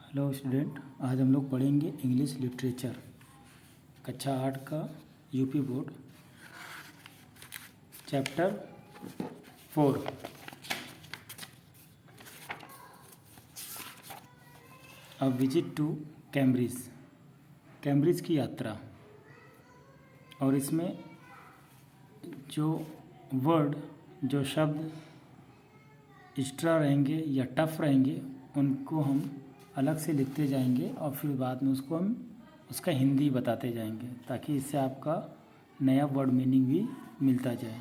Hello student, आज हम लोग पढ़ेंगे इंग्लिश लिटरेचर कक्षा 8 का UP board chapter 4। A visit to Cambridge की यात्रा। और इसमें जो वर्ड, जो शब्द एक्स्ट्रा रहेंगे या टफ रहेंगे उनको हम अलग से लिखते जाएंगे और फिर बाद में उसको हम उसका हिंदी बताते जाएंगे, ताकि इससे आपका नया वर्ड मीनिंग भी मिलता जाए।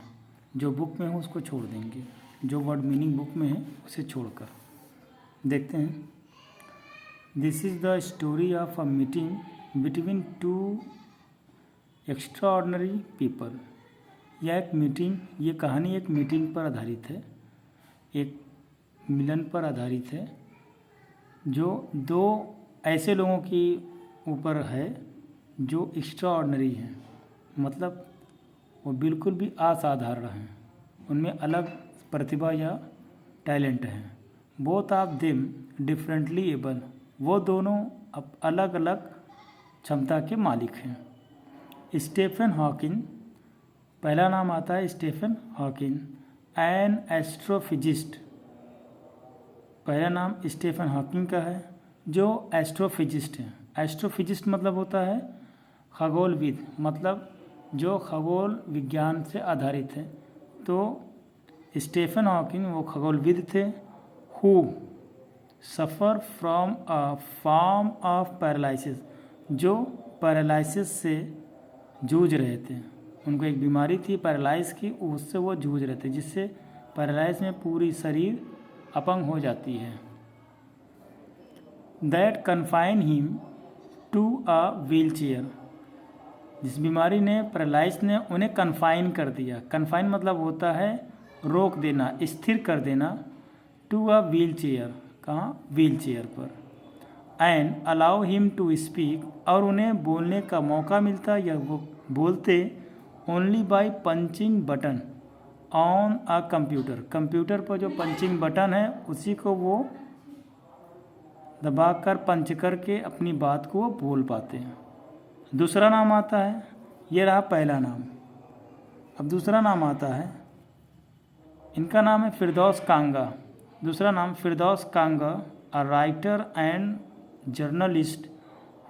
जो बुक में हो उसको छोड़ देंगे, जो वर्ड मीनिंग बुक में है उसे छोड़कर देखते हैं। This is the story of a meeting between two extraordinary people. यह एक मीटिंग, ये कहानी एक मीटिंग पर आधारित है, एक मिलन पर आधारित है, जो दो ऐसे लोगों के ऊपर है जो एक्स्ट्राऑर्डिनरी हैं, मतलब वो बिल्कुल भी असाधारण हैं, उनमें अलग प्रतिभा या टैलेंट है। Both of them differently able, वो दोनों अलग अलग क्षमता के मालिक हैं। स्टीफन हॉकिंग, पहला नाम आता है स्टीफन हॉकिंग, एन एस्ट्रोफिजिस्ट। पहला नाम स्टीफन हॉकिंग का है जो एस्ट्रोफिजिस्ट है। एस्ट्रोफिजिस्ट मतलब होता है खगोलविद, मतलब जो खगोल विज्ञान से आधारित है। तो स्टीफन हॉकिंग वो खगोलविद थे। Who suffer from a form of paralysis, जो पैरालिसिस से जूझ रहे थे। उनको एक बीमारी थी पैरालाइज की, उससे वो जूझ रहे थे, जिससे पैरालाइज में पूरी शरीर अपंग हो जाती है। That confine him to a wheelchair, जिस बीमारी ने, पैरालाइज ने उन्हें कन्फाइन कर दिया। कन्फाइन मतलब होता है रोक देना, स्थिर कर देना। टू अ व्हील चेयर, कहाँ? व्हील चेयर पर। And allow him to speak, और उन्हें बोलने का मौका मिलता या वो बोलते only by punching button on a computer. Computer पर जो पंचिंग बटन है उसी को वो दबाकर पंच करके अपनी बात को वो बोल पाते हैं। दूसरा नाम आता है, ये रहा पहला नाम। अब दूसरा नाम आता है, इनका नाम है फिरदौस कांगा। दूसरा नाम Firdaus Kanga, a writer and journalist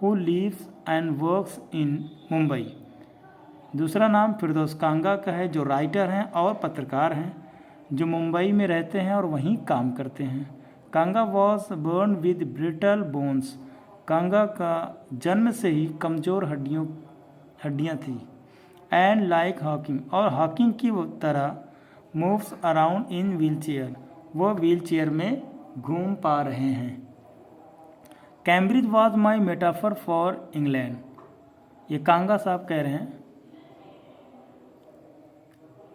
who lives and works in Mumbai. दूसरा नाम फिरदौस कांगा का है, जो राइटर हैं और पत्रकार हैं, जो मुंबई में रहते हैं और वहीं काम करते हैं। Kanga was born with brittle bones, Kanga का जन्म से ही कमज़ोर हड्डियाँ थी। एंड लाइक हॉकिंग, और हॉकिंग की तरह moves around in wheelchair, वो व्हील चेयर में घूम पा रहे हैं। Cambridge was my metaphor for England, ये कांगा साहब कह रहे हैं,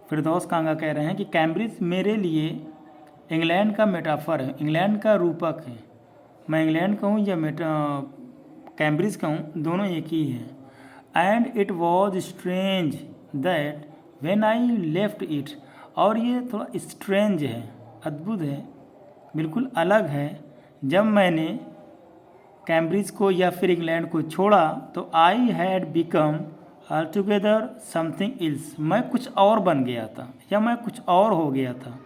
फिरदौस कांगा कह रहे हैं कि कैम्ब्रिज मेरे लिए इंग्लैंड का मेटाफर है, इंग्लैंड का रूपक है। मैं इंग्लैंड कहूँ या कैम्ब्रिज कहूँ, दोनों एक ही हैं। And it was strange that when I left it, और ये थोड़ा स्ट्रेंज है, अद्भुत है, बिल्कुल अलग है। जब मैंने कैम्ब्रिज को या फिर इंग्लैंड को छोड़ा तो I had become altogether something else, मैं कुछ और बन गया था या मैं कुछ और हो गया था।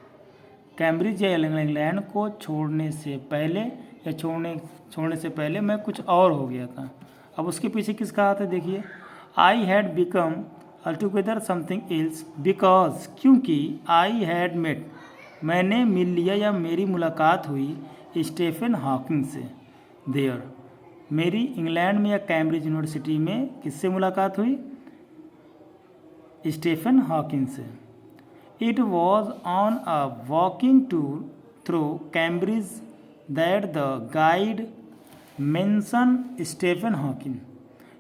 कैम्ब्रिज या इंग्लैंड को छोड़ने से पहले या छोड़ने से पहले मैं कुछ और हो गया था। अब उसके पीछे किसका हाथ है, देखिए। I had become altogether something else because, क्योंकि आई हैड मेट, मैंने मिल लिया या मेरी मुलाकात हुई स्टीफन हॉकिंग से। देयर, मेरी इंग्लैंड में या कैम्ब्रिज यूनिवर्सिटी में किससे मुलाकात हुई? स्टीफन हॉकिंग से। It was on a walking tour through Cambridge that the guide mention Stephen Hawking,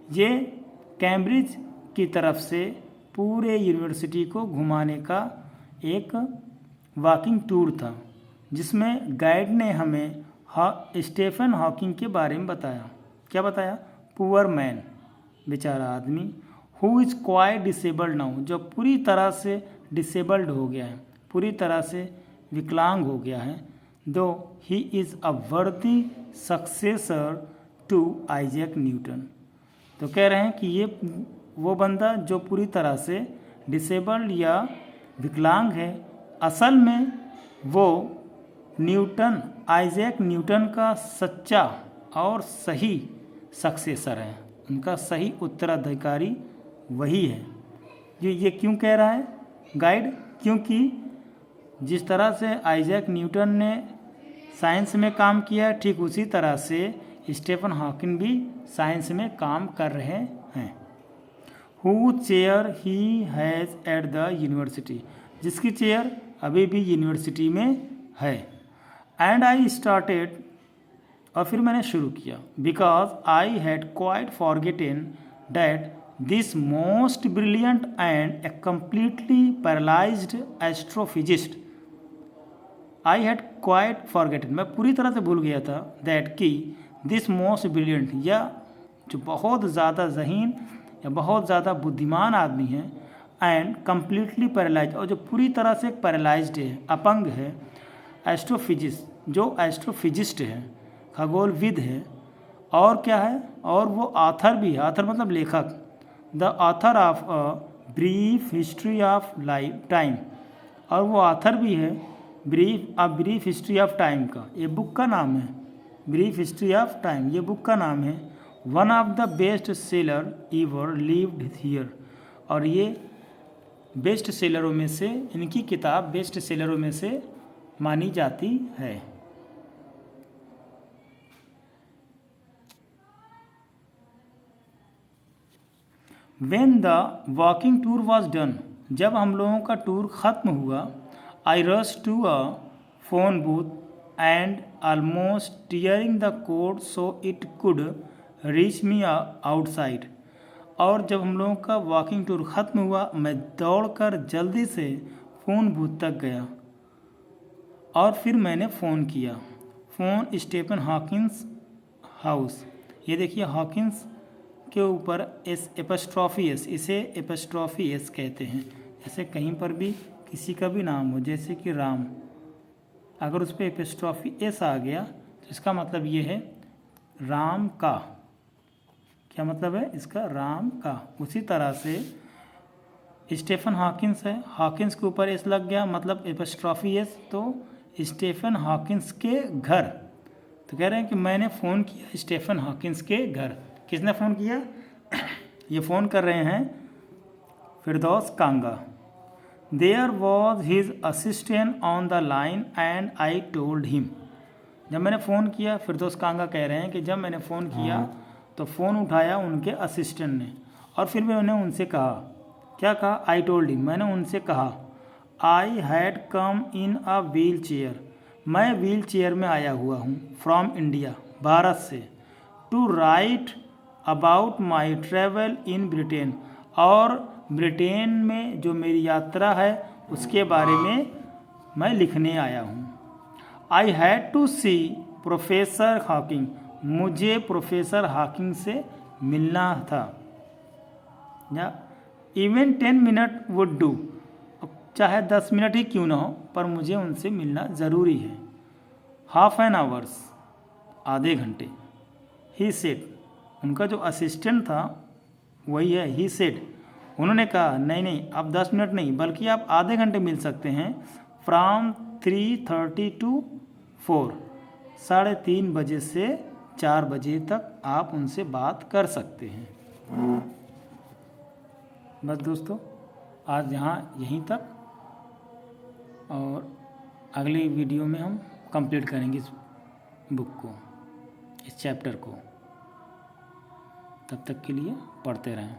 ये कैम्ब्रिज की तरफ से पूरे यूनिवर्सिटी को घुमाने का एक वॉकिंग टूर था, जिसमें गाइड ने हमें स्टीफन हॉकिंग के बारे में बताया। क्या बताया? पुअर मैन, बेचारा आदमी, who is quite disabled now, जो पूरी तरह से डिसेबल्ड हो गया है, पूरी तरह से विकलांग हो गया है। दो ही इज़ अ वर्दी सक्सेसर टू आइजैक न्यूटन। तो कह रहे हैं कि ये वो बंदा जो पूरी तरह से डिसेबल्ड या विकलांग है, असल में वो न्यूटन, आइजैक न्यूटन का सच्चा और सही सक्सेसर है, उनका सही उत्तराधिकारी वही है। ये क्यों कह रहा है गाइड? क्योंकि जिस तरह से आइजैक न्यूटन ने साइंस में काम किया, ठीक उसी तरह से स्टीफन हॉकिंग भी साइंस में काम कर रहे हैं। Who chair he has at the university, जिसकी चेयर अभी भी यूनिवर्सिटी में है। एंड आई स्टार्टेड, और फिर मैंने शुरू किया, because I had quite forgotten that this most brilliant and a completely paralysed astrophysicist, I had quite forgotten, मैं पूरी तरह से भूल गया था, दैट कि दिस मोस्ट ब्रिलियंट, या जो बहुत ज़्यादा ज़हीन या बहुत ज़्यादा बुद्धिमान आदमी है, एंड कम्प्लीटली पैरालाइज, और जो पूरी तरह से पैरालाइज्ड है, अपंग है, एस्ट्रोफिजिस्ट, जो एस्ट्रोफिजिस्ट है, खगोलविद है, और क्या है, और वो ऑथर भी है, ऑथर मतलब लेखक, the author of a brief history of life time, और वो ऑथर भी है ब्रीफ हिस्ट्री ऑफ टाइम का, ये बुक का नाम है, ब्रीफ हिस्ट्री ऑफ टाइम, ये बुक का नाम है। One of the best seller ever lived here, और ये बेस्ट सेलरों में से, इनकी किताब बेस्ट सेलरों में से मानी जाती है। When the walking tour was done, जब हम लोगों का टूर ख़त्म हुआ, I rushed to a phone booth and almost tearing the cord so it could reach me outside, और जब हम लोगों का वॉकिंग टूर ख़त्म हुआ, मैं दौड़कर जल्दी से फ़ोन बूथ तक गया और फिर मैंने फ़ोन किया। फ़ोन स्टीफन हॉकिंस हाउस, ये देखिए हॉकिंस के ऊपर एस एपस्ट्रॉफी एस, इसे एपस्ट्रॉफी एस कहते हैं। जैसे कहीं पर भी किसी का भी नाम हो, जैसे कि राम, अगर उस पर एपस्ट्रॉफी एस आ गया तो इसका मतलब ये है राम का। क्या मतलब है इसका? राम का। उसी तरह से स्टीफन हॉकिंस है, हॉकिंस के ऊपर एस लग गया मतलब एपस्ट्रॉफी एस, तो स्टीफन हॉकिंस के घर। तो कह रहे हैं कि मैंने फ़ोन किया स्टीफन हॉकिंस के घर। किसने फ़ोन किया? ये फ़ोन कर रहे हैं Firdaus Kanga. There was his assistant on the line and I told him, जब मैंने फ़ोन किया, फिरदौस कांगा कह रहे हैं कि जब मैंने फ़ोन किया तो फ़ोन उठाया उनके असिस्टेंट ने, और फिर मैंने उनसे कहा, क्या कहा? आई टोल्ड हिम, मैंने उनसे कहा, I had come in a wheelchair, मैं व्हील चेयर में आया हुआ हूँ, फ्रॉम इंडिया, भारत से, to write about my travel in Britain, और ब्रिटेन में जो मेरी यात्रा है उसके बारे में मैं लिखने आया हूँ। I had to see professor Hawking, मुझे प्रोफेसर हॉकिंग से मिलना था, या इवन 10 मिनट वुड डू, चाहे 10 मिनट ही क्यों ना हो, पर मुझे उनसे मिलना ज़रूरी है। हाफ एन आवर्स, आधे घंटे। ही सेड, उनका जो असिस्टेंट था वही है ही सेड, उन्होंने कहा नहीं नहीं आप 10 मिनट नहीं बल्कि आप आधे घंटे मिल सकते हैं, फ्रॉम 3:30 to 4, 3:30 बजे से 4 बजे तक आप उनसे बात कर सकते हैं। बस दोस्तों आज यहीं तक, और अगली वीडियो में हम कंप्लीट करेंगे इस बुक को, इस चैप्टर को। तब तक के लिए पढ़ते रहें।